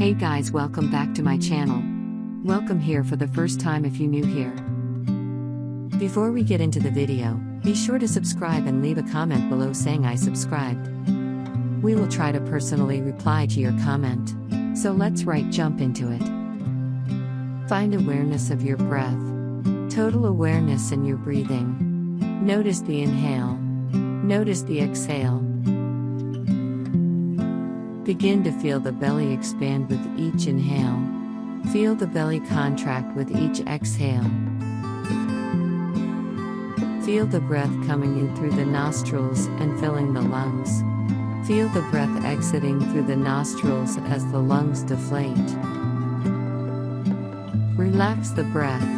Hey guys, welcome back to my channel. Welcome here for the first time if you're new here. Before we get into the video, be sure to subscribe and leave a comment below saying I subscribed. We will try to personally reply to your comment. So let's jump into it. Find awareness of your breath. Total awareness in your breathing. Notice the inhale. Notice the exhale. Begin to feel the belly expand with each inhale. Feel the belly contract with each exhale. Feel the breath coming in through the nostrils and filling the lungs. Feel the breath exiting through the nostrils as the lungs deflate. Relax the breath.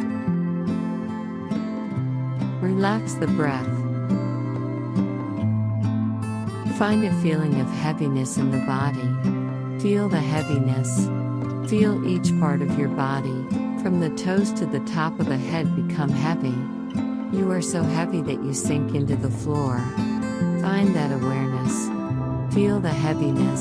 Relax the breath. Find a feeling of heaviness in the body. Feel the heaviness. Feel each part of your body, from the toes to the top of the head, become heavy. You are so heavy that you sink into the floor. Find that awareness. Feel the heaviness.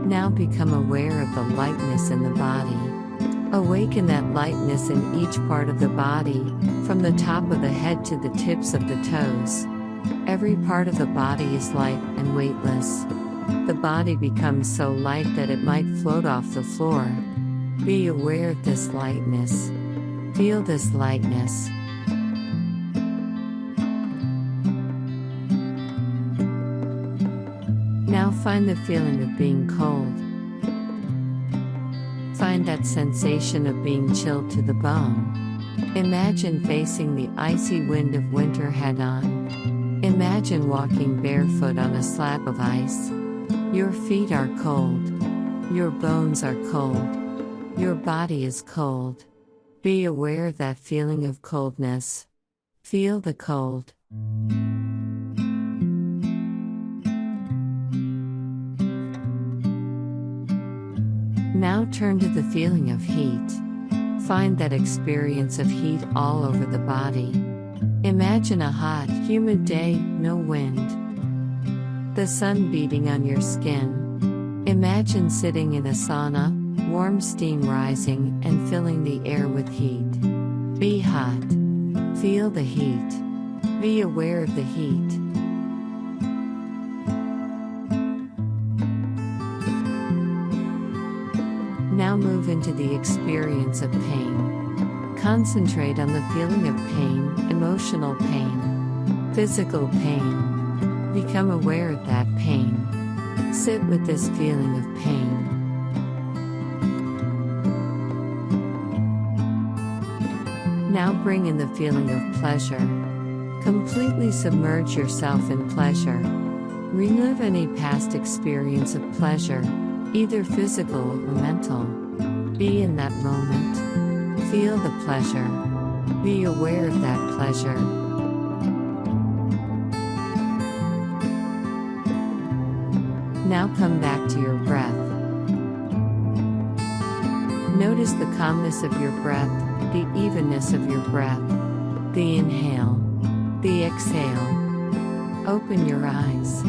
Now become aware of the lightness in the body. Awaken that lightness in each part of the body, from the top of the head to the tips of the toes. Every part of the body is light and weightless. The body becomes so light that it might float off the floor. Be aware of this lightness. Feel this lightness. Now find the feeling of being cold. Find that sensation of being chilled to the bone. Imagine facing the icy wind of winter head-on. Imagine walking barefoot on a slab of ice. Your feet are cold. Your bones are cold. Your body is cold. Be aware of that feeling of coldness. Feel the cold. Now turn to the feeling of heat. Find that experience of heat all over the body. Imagine a hot, humid day, no wind. The sun beating on your skin. Imagine sitting in a sauna, warm steam rising and filling the air with heat. Be hot. Feel the heat. Be aware of the heat. Now move into the experience of pain. Concentrate on the feeling of pain, emotional pain, physical pain. Become aware of that pain. Sit with this feeling of pain. Now bring in the feeling of pleasure. Completely submerge yourself in pleasure. Relive any past experience of pleasure, either physical or mental. Be in that moment. Feel the pleasure. Be aware of that pleasure. Now come back to your breath. Notice the calmness of your breath, the evenness of your breath, the inhale, the exhale. Open your eyes.